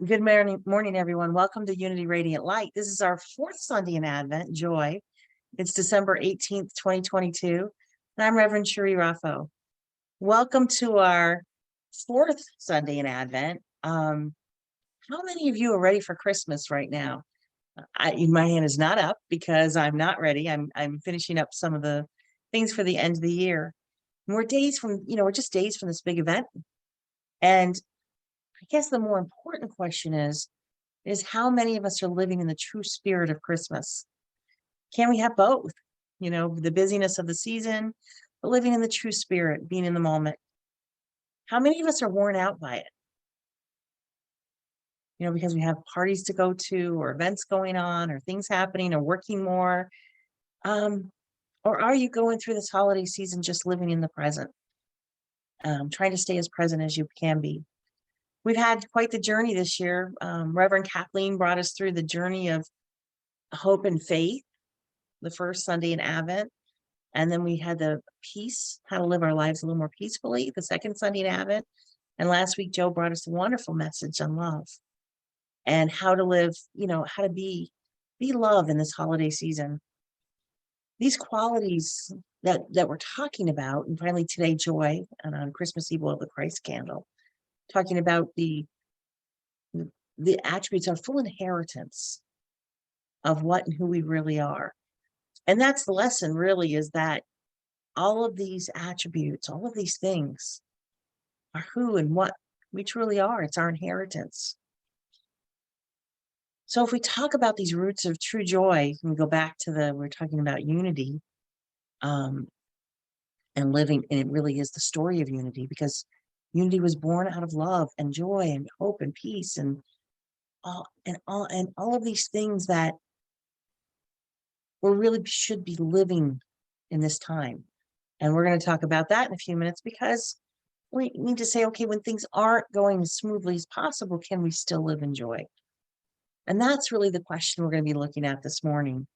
Good morning, everyone. Welcome to Unity Radiant Light. This is our fourth Sunday in Advent, Joy. It's December 18th, 2022, and I'm Reverend Cherie Ruffo. Welcome to our fourth Sunday in Advent. How many of you are ready for Christmas right now? My hand is not up because I'm not ready. I'm finishing up some of the things for the end of the year. And we're just days from this big event. And I guess the more important question is how many of us are living in the true spirit of Christmas? Can we have both? The busyness of the season, but living in the true spirit, being in the moment. How many of us are worn out by it? Because we have parties to go to or events going on or things happening or working more. Or are you going through this holiday season just living in the present? Trying to stay as present as you can be. We've had quite the journey this year. Reverend Kathleen brought us through the journey of hope and faith, the first Sunday in Advent. And then we had the peace, how to live our lives a little more peacefully, the second Sunday in Advent. And last week, Joe brought us a wonderful message on love and how to live, how to be love in this holiday season. These qualities that we're talking about, and finally today, joy, and on Christmas Eve, we'll have the Christ candle, talking about the attributes, our full inheritance of what and who we really are. And that's the lesson, really, is that all of these attributes, all of these things are who and what we truly are. It's our inheritance. So if we talk about these roots of true joy, and we go back to we're talking about unity and living, and it really is the story of unity, because unity was born out of love and joy and hope and peace and all of these things that we really should be living in this time. And we're going to talk about that in a few minutes, because we need to say, okay, when things aren't going as smoothly as possible, can we still live in joy? And that's really the question we're going to be looking at this morning.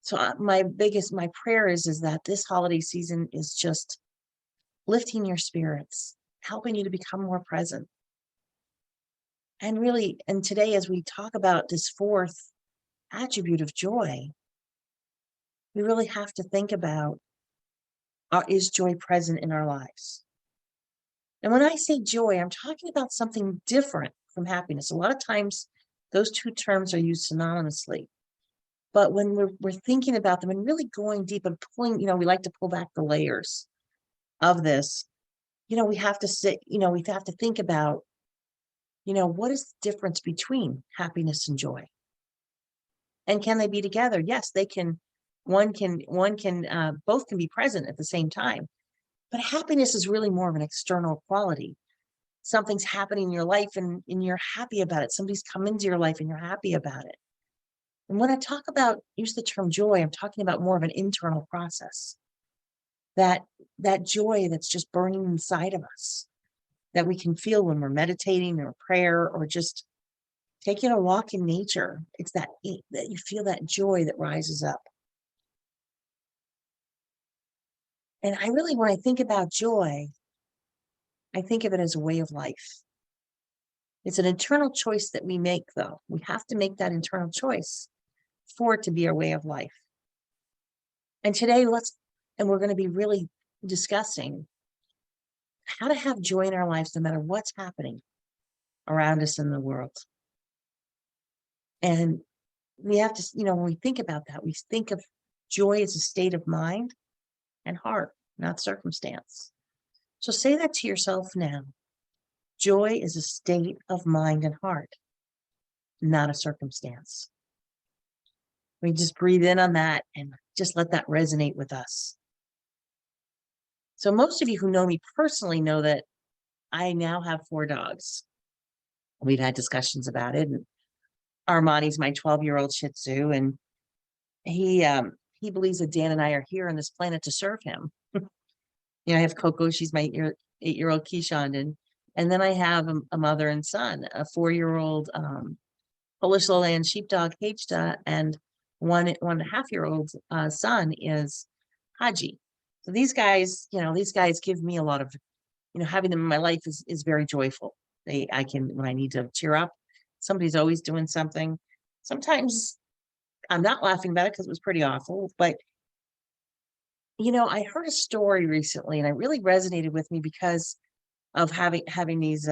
So my prayer is that this holiday season is just lifting your spirits, helping you to become more present. And today, as we talk about this fourth attribute of joy, we really have to think about, is joy present in our lives? And when I say joy, I'm talking about something different from happiness. A lot of times those two terms are used synonymously. But when we're thinking about them and really going deep and pulling, we like to pull back the layers of this, we have to we have to think about, what is the difference between happiness and joy? And can they be together? Yes, they can. Both can be present at the same time. But happiness is really more of an external quality. Something's happening in your life and you're happy about it. Somebody's come into your life and you're happy about it. And when I use the term joy, I'm talking about more of an internal process. That joy that's just burning inside of us, that we can feel when we're meditating or prayer or just taking a walk in nature. It's that you feel that joy that rises up. And when I think about joy, I think of it as a way of life. It's an internal choice that we make, though. We have to make that internal choice for it to be our way of life. And today, we're going to be really discussing how to have joy in our lives no matter what's happening around us in the world. And we have to, when we think about that, we think of joy as a state of mind and heart, not circumstance. So say that to yourself now. Joy is a state of mind and heart, not a circumstance. We just breathe in on that and just let that resonate with us. So most of you who know me personally know that I now have 4 dogs. We've had discussions about it. And Armani's my 12-year-old Shih Tzu, and he believes that Dan and I are here on this planet to serve him. I have Coco, she's my 8-year-old Keyshawn, and then I have a mother and son, a 4-year-old Polish lowland sheepdog Hajda, and 1.5-year-old son is Haji. So these guys give me a lot of, having them in my life is very joyful. I can, when I need to cheer up, somebody's always doing something. Sometimes I'm not laughing about it because it was pretty awful, but I heard a story recently and it really resonated with me because of having these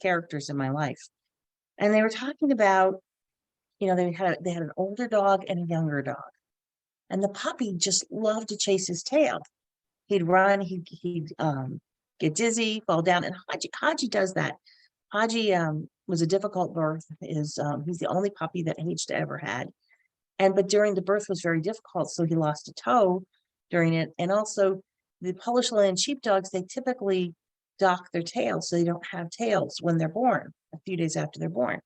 characters in my life. And they were talking about, they had an older dog and a younger dog. And the puppy just loved to chase his tail. He'd run, he'd get dizzy, fall down. And Haji does that. Haji was a difficult birth. He's the only puppy that H ever had. But during the birth was very difficult, so he lost a toe during it. And also the Polish Lowland sheepdogs, they typically dock their tails so they don't have tails when they're born, a few days after they're born.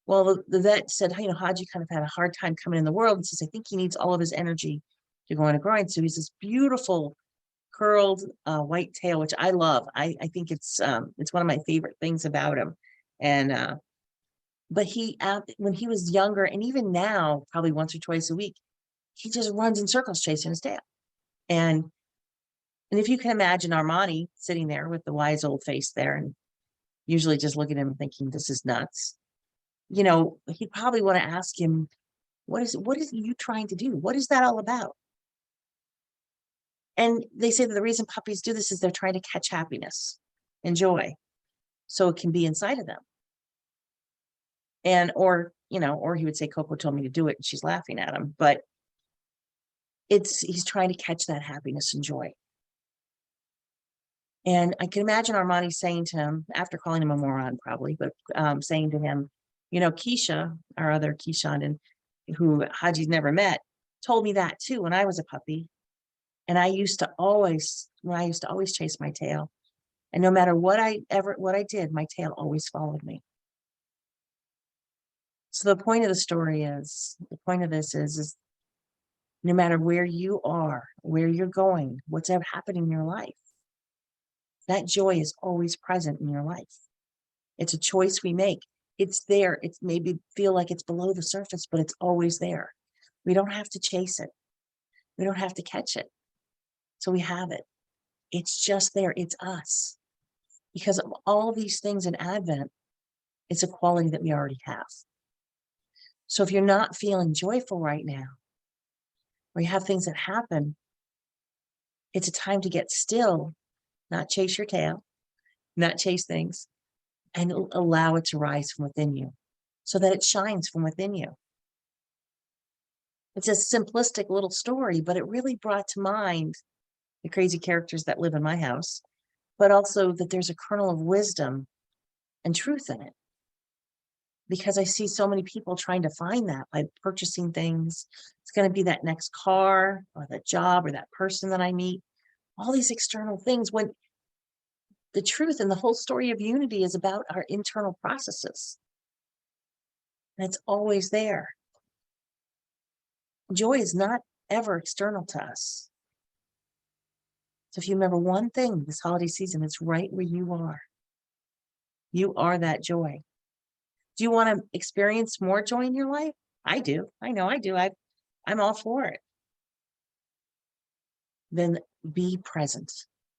Well, the vet said, Haji kind of had a hard time coming in the world, and says, I think he needs all of his energy to go on a grind. So he's this beautiful curled white tail, which I love. I think it's one of my favorite things about him. And but when he was younger, and even now, probably once or twice a week, he just runs in circles chasing his tail. And if you can imagine Armani sitting there with the wise old face there, and usually just looking at him thinking, this is nuts. He'd probably want to ask him, what is you trying to do? What is that all about? And they say that the reason puppies do this is they're trying to catch happiness and joy so it can be inside of them. Or he would say, Coco told me to do it and she's laughing at him, but he's trying to catch that happiness and joy. And I can imagine Armani saying to him, after calling him a moron probably, but saying to him, Keisha, our other Keyshawn, and who Haji's never met, told me that too when I was a puppy. And I used to always chase my tail. And no matter what I did, my tail always followed me. So the point of this is no matter where you are, where you're going, what's ever happening in your life, that joy is always present in your life. It's a choice we make. It's there. It's maybe feel like it's below the surface, but it's always there. We don't have to chase it. We don't have to catch it. So we have it. It's just there. It's us. Because of all these things in Advent, it's a quality that we already have. So if you're not feeling joyful right now, or you have things that happen, it's a time to get still, not chase your tail, not chase things, and allow it to rise from within you so that it shines from within you. It's a simplistic little story, but it really brought to mind the crazy characters that live in my house, but also that there's a kernel of wisdom and truth in it. Because I see so many people trying to find that by purchasing things. It's going to be that next car or that job or that person that I meet, all these external things, when the truth and the whole story of unity is about our internal processes. And it's always there. Joy is not ever external to us. So if you remember one thing this holiday season, it's right where you are. You are that joy. Do you want to experience more joy in your life? I do. I know I do. I'm all for it. Then be present.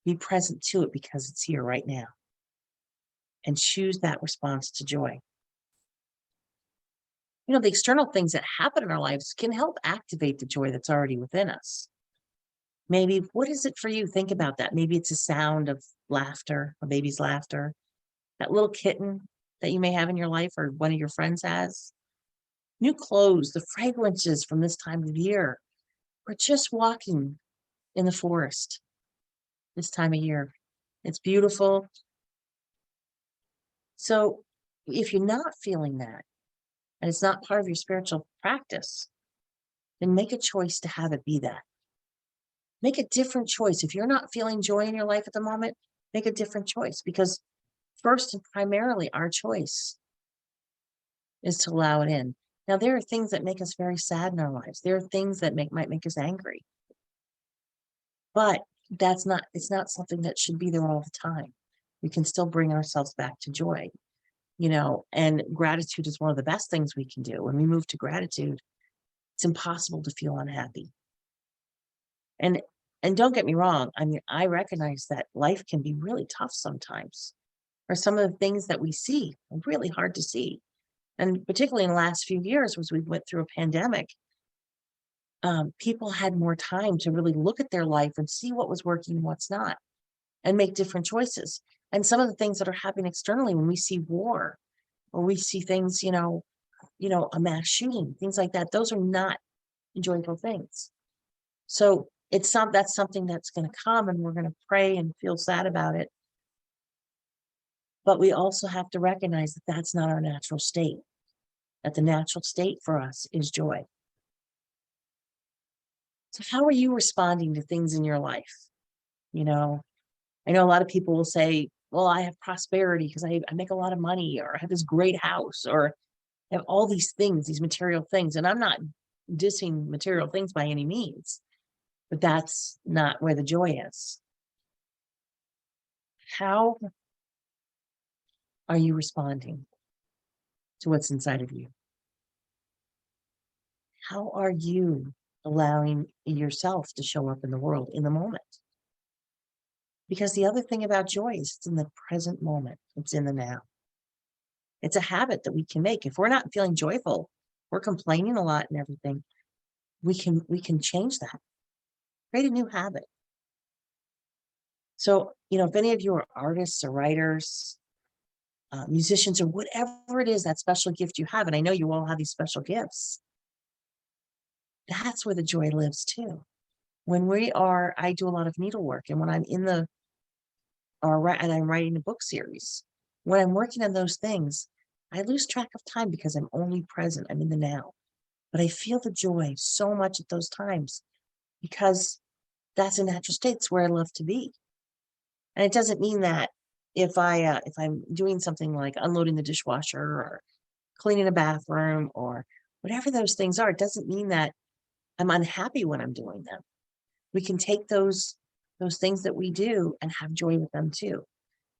Be present to it because it's here right now. And choose that response to joy. The external things that happen in our lives can help activate the joy that's already within us. Maybe, what is it for you? Think about that. Maybe it's a sound of laughter, a baby's laughter, that little kitten that you may have in your life or one of your friends has, new clothes, the fragrances from this time of year, or just walking in the forest this time of year. It's beautiful. So if you're not feeling that, and it's not part of your spiritual practice, then make a choice to have it be that. Make a different choice. If you're not feeling joy in your life at the moment, make a different choice, because first and primarily our choice is to allow it in. Now, there are things that make us very sad in our lives. There are things that might make us angry. But it's not something that should be there all the time. We can still bring ourselves back to joy, and gratitude is one of the best things we can do. When we move to gratitude, it's impossible to feel unhappy. And don't get me wrong, I mean, I recognize that life can be really tough sometimes. are some of the things that we see are really hard to see. And particularly in the last few years, as we went through a pandemic, people had more time to really look at their life and see what was working and what's not, and make different choices. And some of the things that are happening externally, when we see war or we see things, a mass shooting, things like that, those are not joyful things. So that's something that's going to come, and we're going to pray and feel sad about it. But we also have to recognize that that's not our natural state, that the natural state for us is joy. So how are you responding to things in your life? I know a lot of people will say, well, I have prosperity because I make a lot of money, or I have this great house, or I have all these things, these material things. And I'm not dissing material things by any means, but that's not where the joy is. How are you responding to what's inside of you? How are you allowing yourself to show up in the world in the moment? Because the other thing about joy is it's in the present moment. It's in the now. It's a habit that we can make. If we're not feeling joyful, we're complaining a lot and everything, we can change that. Create a new habit. So, if any of you are artists or writers, musicians, or whatever it is, that special gift you have, and I know you all have these special gifts, that's where the joy lives too. I do a lot of needlework, and when I'm and I'm writing a book series, when I'm working on those things, I lose track of time because I'm only present. I'm in the now. But I feel the joy so much at those times because that's a natural state. It's where I love to be. And it doesn't mean that if I'm doing something like unloading the dishwasher or cleaning a bathroom or whatever those things are, it doesn't mean that I'm unhappy when I'm doing them. We can take those things that we do and have joy with them too.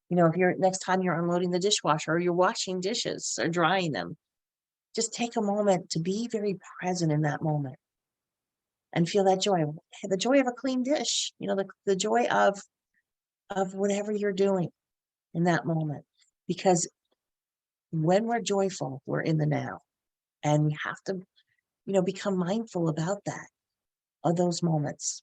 If next time you're unloading the dishwasher or you're washing dishes or drying them, just take a moment to be very present in that moment and feel that joy, the joy of a clean dish, the joy of whatever you're doing in that moment. Because when we're joyful, we're in the now, and we have to, become mindful about that, of those moments.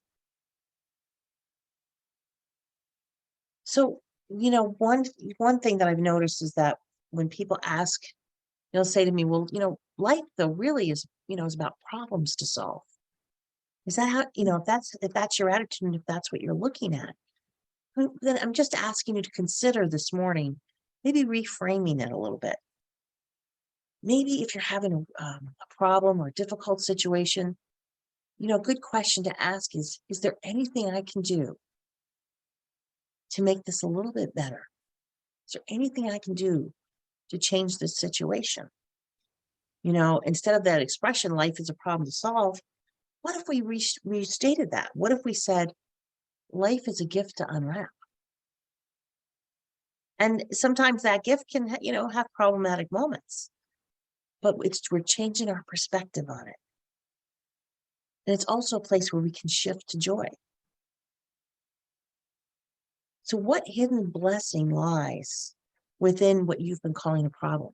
So, one thing that I've noticed is that when people ask, they'll say to me, well, life though really is about problems to solve. Is that how, if that's your attitude, and if that's what you're looking at, then I'm just asking you to consider this morning, maybe reframing it a little bit. Maybe if you're having a problem or a difficult situation, a good question to ask is there anything I can do to make this a little bit better? Is there anything I can do to change this situation? Instead of that expression, life is a problem to solve, what if we restated that? What if we said, life is a gift to unwrap? And sometimes that gift can, have problematic moments, but we're changing our perspective on it. And it's also a place where we can shift to joy. So what hidden blessing lies within what you've been calling a problem?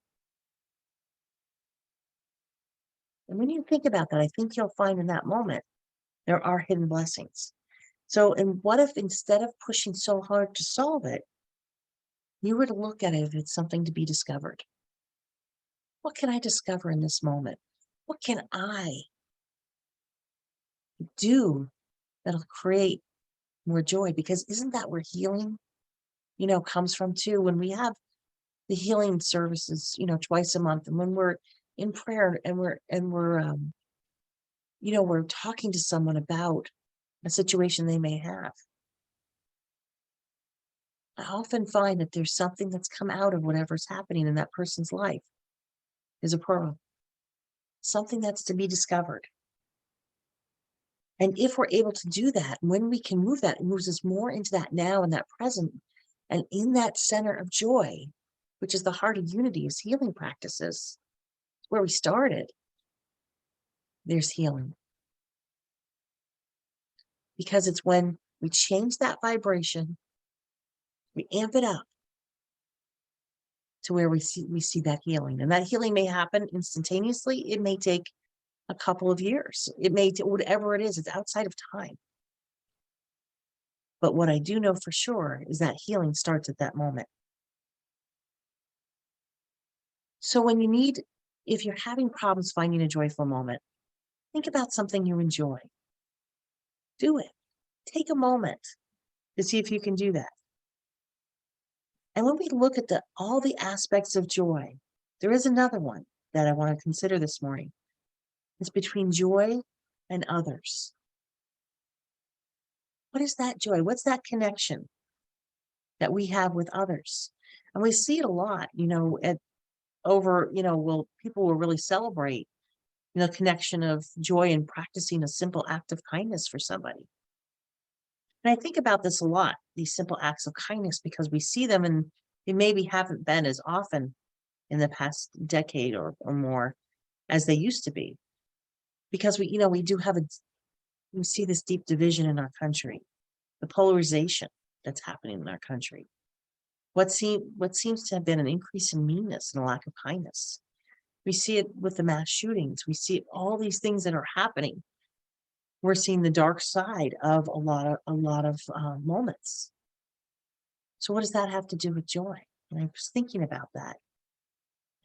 And when you think about that, I think you'll find in that moment, there are hidden blessings. So, and what if instead of pushing so hard to solve it, you were to look at it if it's something to be discovered? What can I discover in this moment? What can I do that'll create more joy? Because isn't that where healing, comes from too? When we have the healing services, twice a month, and when we're in prayer and we're talking to someone about a situation they may have, I often find that there's something that's come out of whatever's happening in that person's life is a pearl, something that's to be discovered. And if we're able to do that, when we can move that, it moves us more into that now and that present. And in that center of joy, which is the heart of unity, is healing practices, where we started, there's healing. Because it's when we change that vibration, we amp it up, to where we see that healing. And that healing may happen instantaneously. It may take a couple of years. It may, whatever it is, it's outside of time. But what I do know for sure is that healing starts at that moment. So if you're having problems finding a joyful moment, think about something you enjoy. Do it. Take a moment to see if you can do that. And when we look at all the aspects of joy, there is another one that I want to consider this morning. It's between joy and others. What is that joy? What's that connection that we have with others? And we see it a lot, people will really celebrate, connection of joy in practicing a simple act of kindness for somebody. And I think about this a lot, these simple acts of kindness, because we see them and they maybe haven't been as often in the past decade or more as they used to be. Because we see this deep division in our country, the polarization that's happening in our country. What seems to have been an increase in meanness and a lack of kindness. We see it with the mass shootings. We see all these things that are happening. We're seeing the dark side of a lot of moments. So what does that have to do with joy? And I was thinking about that.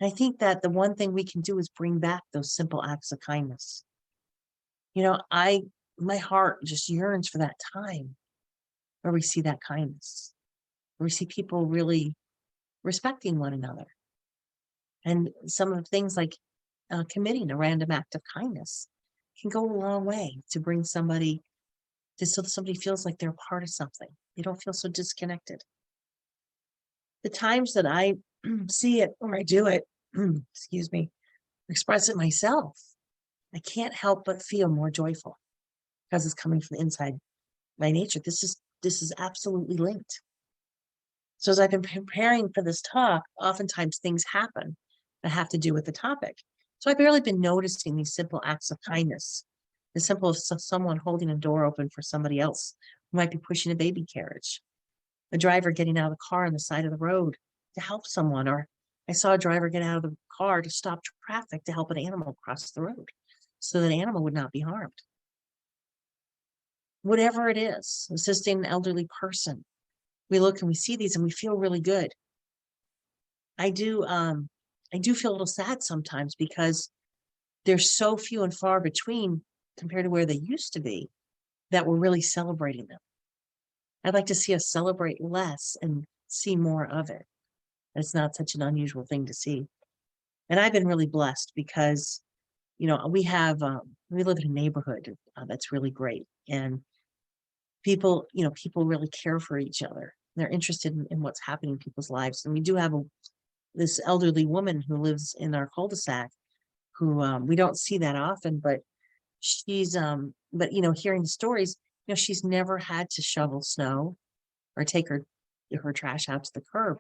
And I think that the one thing we can do is bring back those simple acts of kindness. My heart just yearns for that time where we see that kindness, where we see people really respecting one another. And some of the things like committing a random act of kindness can go a long way to bring somebody so somebody feels like they're a part of something. They don't feel so disconnected. The times that I see it or I do it, excuse me, express it myself, I can't help but feel more joyful because it's coming from inside my nature. This is absolutely linked. So as I've been preparing for this talk, oftentimes things happen that have to do with the topic. So I've barely been noticing these simple acts of kindness. The simple of someone holding a door open for somebody else who might be pushing a baby carriage. A driver getting out of the car on the side of the road to help someone. Or I saw a driver get out of the car to stop traffic to help an animal cross the road so that animal would not be harmed. Whatever it is, assisting an elderly person. We look and we see these and we feel really good. I do feel a little sad sometimes because they're so few and far between compared to where they used to be that we're really celebrating them. I'd like to see us celebrate less and see more of it. It's not such an unusual thing to see. And I've been really blessed because, we live in a neighborhood that's really great. And people really care for each other. They're interested in what's happening in people's lives. And we do have this elderly woman who lives in our cul-de-sac who we don't see that often, but she's, hearing the stories, she's never had to shovel snow or take her trash out to the curb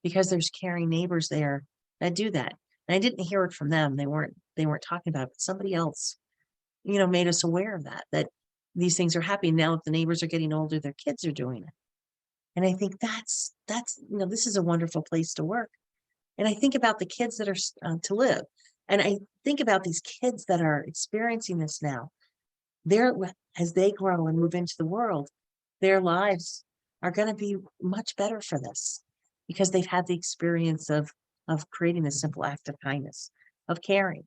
because there's caring neighbors there that do that. And I didn't hear it from them. They weren't talking about it, but somebody else, made us aware of that these things are happening. Now that the neighbors are getting older, their kids are doing it. And I think that's, this is a wonderful place to work. And I think about the kids that are to live. And I think about these kids that are experiencing this now. As they grow and move into the world, their lives are going to be much better for this because they've had the experience of creating a simple act of kindness, of caring.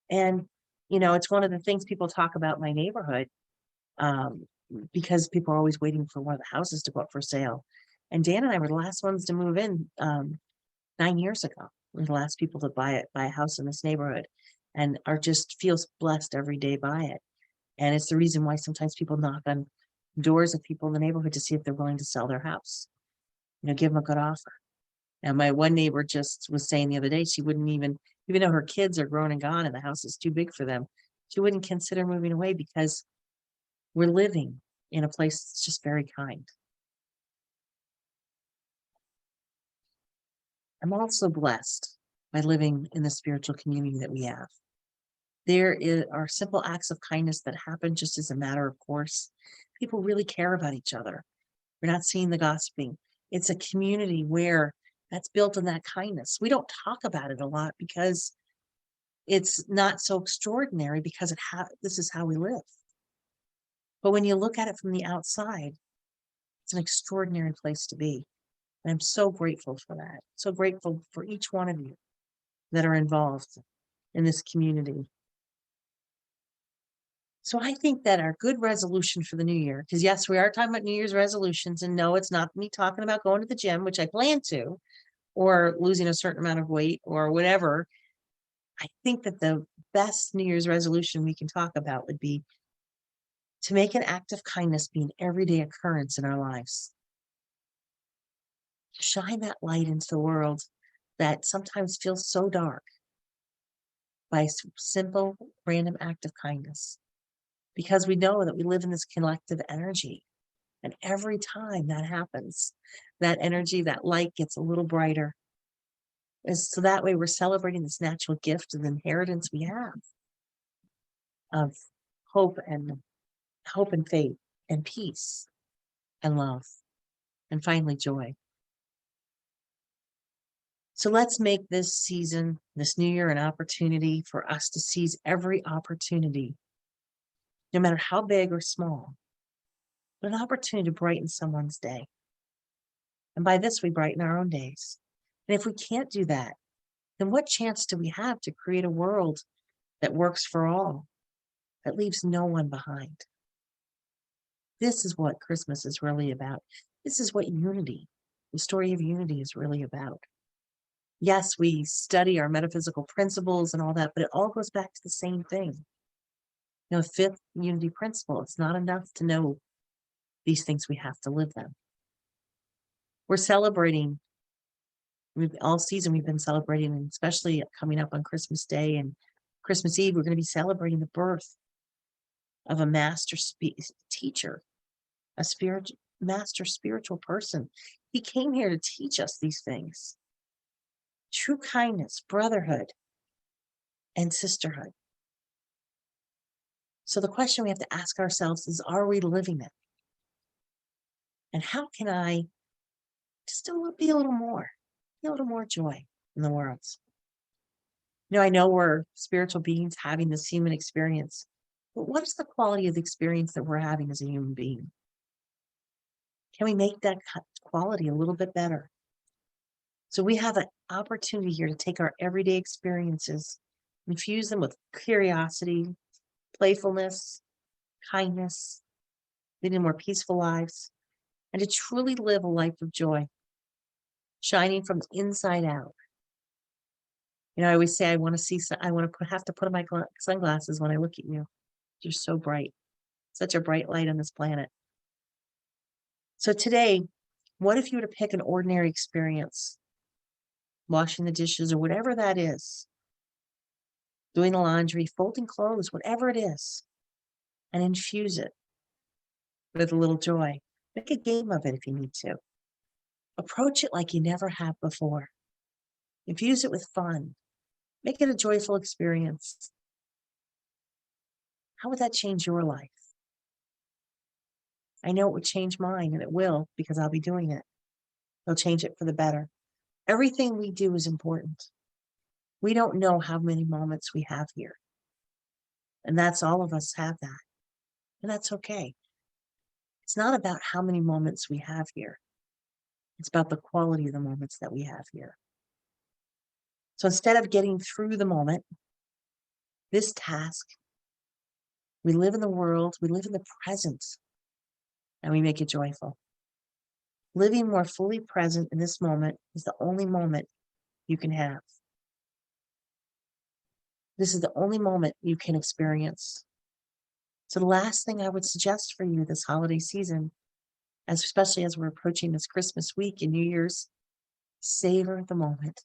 And, it's one of the things people talk about in my neighborhood because people are always waiting for one of the houses to go up for sale. And Dan and I were the last ones to move in 9 years ago. We're the last people to buy a house in this neighborhood and just feels blessed every day by it. And it's the reason why sometimes people knock on doors of people in the neighborhood to see if they're willing to sell their house, give them a good offer. And my one neighbor just was saying the other day, she wouldn't even though her kids are grown and gone and the house is too big for them, she wouldn't consider moving away because we're living in a place that's just very kind. I'm also blessed by living in the spiritual community that we have. There are simple acts of kindness that happen just as a matter of course. People really care about each other. We're not seeing the gossiping. It's a community where That's built on that kindness. We don't talk about it a lot because it's not so extraordinary because this is how we live. But when you look at it from the outside, it's an extraordinary place to be. And I'm so grateful for that. So grateful for each one of you that are involved in this community. So I think that our good resolution for the new year, because yes, we are talking about New Year's resolutions, and no, it's not me talking about going to the gym, which I plan to, or losing a certain amount of weight or whatever. I think that the best New Year's resolution we can talk about would be to make an act of kindness be an everyday occurrence in our lives. Shine that light into the world that sometimes feels so dark by a simple, random act of kindness. Because we know that we live in this collective energy. And every time that happens, that energy, that light gets a little brighter. And so that way we're celebrating this natural gift of inheritance we have of hope and faith and peace and love and finally joy. So let's make this season, this new year, an opportunity for us to seize every opportunity, no matter how big or small, but an opportunity to brighten someone's day. And by this, we brighten our own days. And if we can't do that, then what chance do we have to create a world that works for all, that leaves no one behind? This is what Christmas is really about. This is what unity, the story of unity, is really about. Yes, we study our metaphysical principles and all that, but it all goes back to the same thing. Fifth unity principle, it's not enough to know these things, we have to live them. We're celebrating, all season we've been celebrating, and especially coming up on Christmas Day and Christmas Eve, we're going to be celebrating the birth of a master teacher, a master spiritual person. He came here to teach us these things. True kindness, brotherhood, and sisterhood. So the question we have to ask ourselves is, are we living it? And how can I just be a little more joy in the world? I know we're spiritual beings having this human experience, but what is the quality of the experience that we're having as a human being? Can we make that quality a little bit better? So we have an opportunity here to take our everyday experiences, infuse them with curiosity, playfulness, kindness, leading more peaceful lives, and to truly live a life of joy, shining from the inside out. I always say I want to have to put on my sunglasses when I look at you. You're so bright, such a bright light on this planet. So today, what if you were to pick an ordinary experience, washing the dishes or whatever that is, doing the laundry, folding clothes, whatever it is, and infuse it with a little joy. Make a game of it if you need to. Approach it like you never have before. Infuse it with fun. Make it a joyful experience. How would that change your life? I know it would change mine, and it will, because I'll be doing it. It'll change it for the better. Everything we do is important. We don't know how many moments we have here. And that's all of us have that. And that's okay. It's not about how many moments we have here. It's about the quality of the moments that we have here. So instead of getting through the moment, this task, we live in the world, we live in the present, and we make it joyful. Living more fully present in this moment is the only moment you can have. This is the only moment you can experience. So the last thing I would suggest for you this holiday season, especially as we're approaching this Christmas week and New Year's, savor the moment.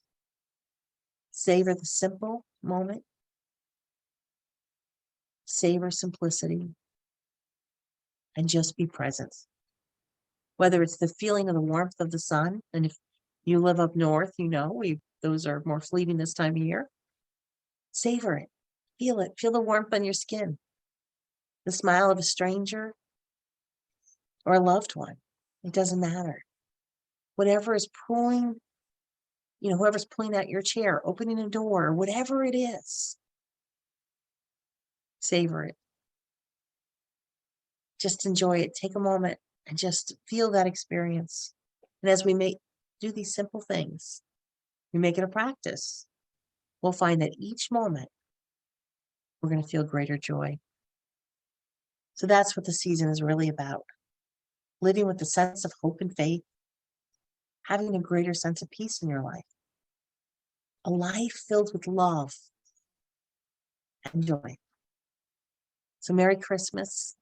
Savor the simple moment. Savor simplicity. And just be present. Whether it's the feeling of the warmth of the sun, and if you live up north, those are more fleeting this time of year. Savor it. Feel the warmth on your skin. The smile of a stranger or a loved one. It doesn't matter. Whatever is pulling whoever's pulling out your chair, opening a door, whatever it is, savor it. Just enjoy it. Take a moment and just feel that experience. And as we do these simple things, we make it a practice, we'll find that each moment we're going to feel greater joy. So that's what the season is really about. Living with a sense of hope and faith, having a greater sense of peace in your life, a life filled with love and joy. So Merry Christmas.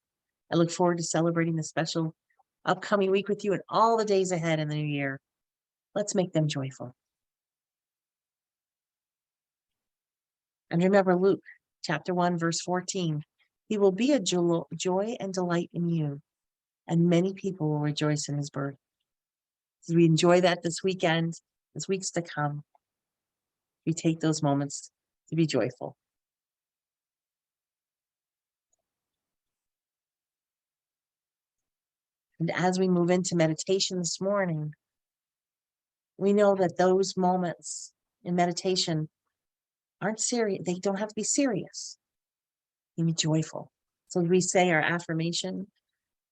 I look forward to celebrating the special upcoming week with you and all the days ahead in the new year. Let's make them joyful. And remember Luke chapter 1, verse 14. He will be a joy and delight in you, and many people will rejoice in his birth. As we enjoy that this weekend, this weeks to come, we take those moments to be joyful. And as we move into meditation this morning, we know that those moments in meditation aren't serious. They don't have to be serious. They can be joyful. So we say our affirmation,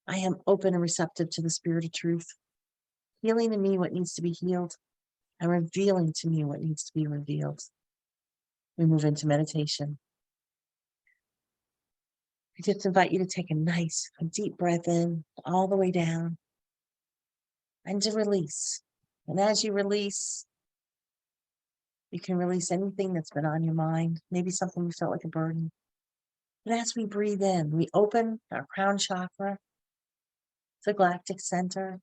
I am open and receptive to the spirit of truth, healing in me what needs to be healed, and revealing to me what needs to be revealed. We move into meditation. I just invite you to take a deep breath in, all the way down, and to release. And as you release, you can release anything that's been on your mind, maybe something you felt like a burden. But as we breathe in, we open our crown chakra, the galactic center,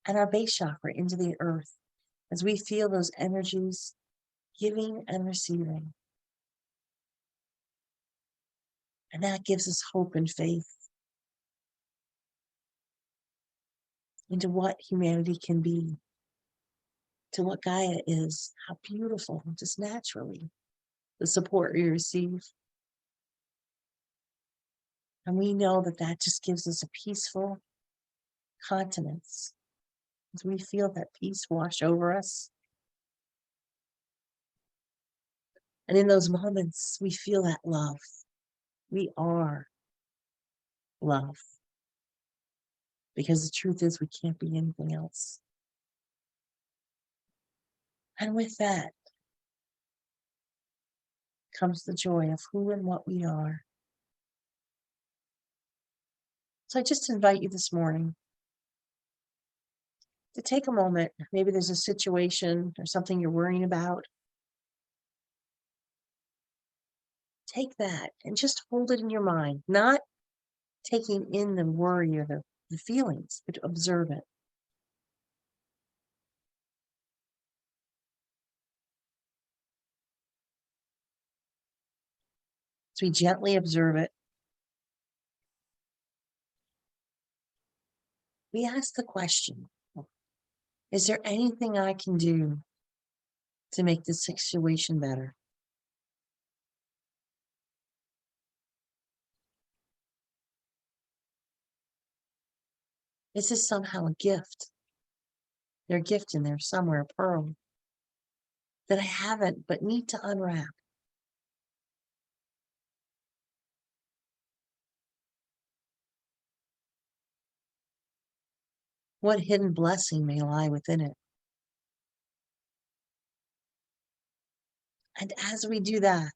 and our base chakra into the earth as we feel those energies giving and receiving. And that gives us hope and faith into what humanity can be, to what Gaia is, how beautiful, just naturally, the support we receive. And we know that that just gives us a peaceful continence as we feel that peace wash over us. And in those moments, we feel that love. We are love. Because the truth is, we can't be anything else. And with that comes the joy of who and what we are. So I just invite you this morning to take a moment. Maybe there's a situation or something you're worrying about. Take that and just hold it in your mind, not taking in the worry or the feelings, but observe it. So we gently observe it. We ask the question, is there anything I can do to make this situation better? Is this somehow a gift? There's a gift in there somewhere, a pearl, that I haven't but need to unwrap. What hidden blessing may lie within it? And as we do that,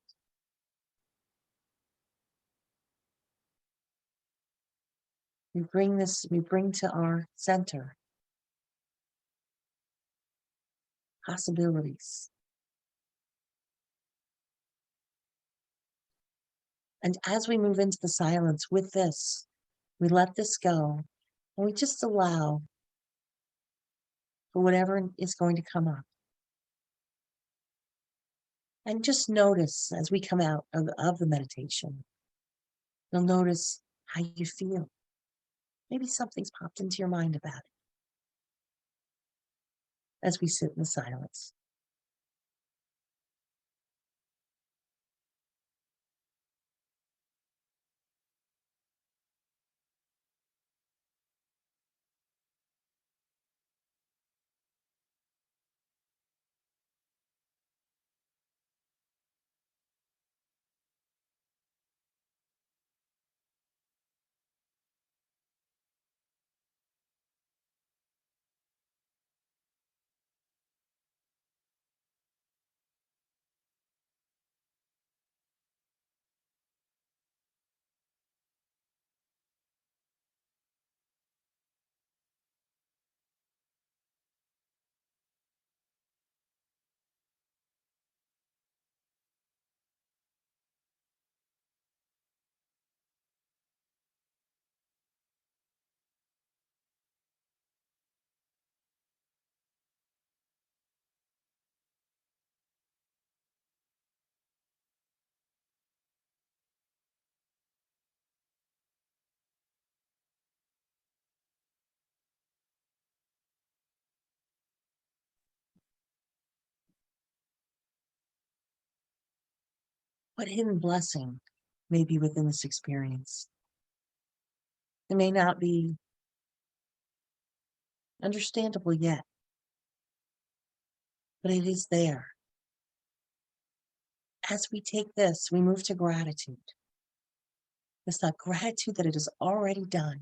we bring to our center possibilities. And as we move into the silence with this, we let this go and we just allow for whatever is going to come up. And just notice as we come out of the meditation, you'll notice how you feel. Maybe something's popped into your mind about it as we sit in the silence. What hidden blessing may be within this experience? It may not be understandable yet, but it is there. As we take this, we move to gratitude. It's that gratitude that it is already done.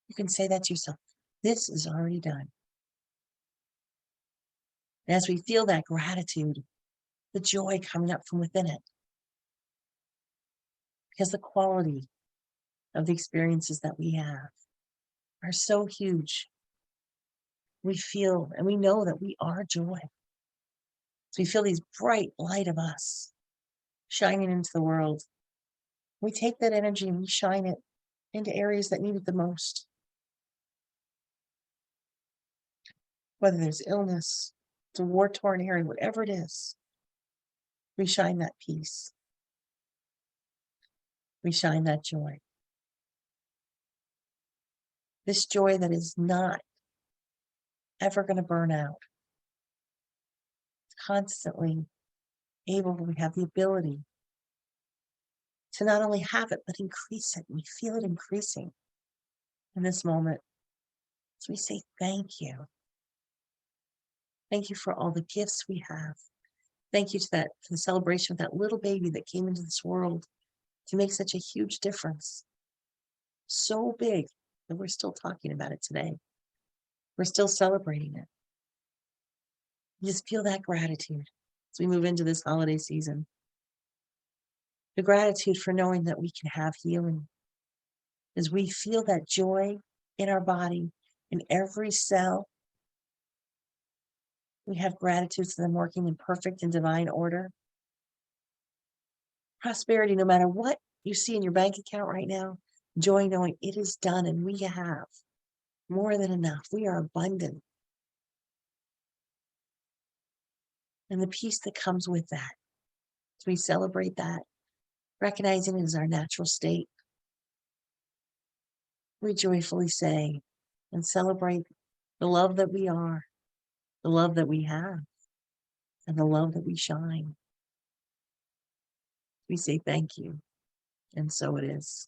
You can say that to yourself. This is already done. And as we feel that gratitude, the joy coming up from within it, because the quality of the experiences that we have are so huge. We feel and we know that we are joy. So we feel these bright light of us shining into the world. We take that energy and we shine it into areas that need it the most. Whether there's illness, it's a war-torn area, whatever it is, we shine that peace. We shine that joy. This joy that is not ever going to burn out. It's constantly able, we have the ability to not only have it, but increase it. We feel it increasing in this moment. So we say thank you. Thank you for all the gifts we have. Thank you for the celebration of that little baby that came into this world to make such a huge difference. So big that we're still talking about it today. We're still celebrating it. You just feel that gratitude as we move into this holiday season. The gratitude for knowing that we can have healing. As we feel that joy in our body, in every cell, we have gratitude for them working in perfect and divine order. Prosperity, no matter what you see in your bank account right now, joy knowing it is done and we have more than enough. We are abundant. And the peace that comes with that. So we celebrate that, recognizing it as our natural state. We joyfully say and celebrate the love that we are, the love that we have, and the love that we shine. We say thank you, and so it is.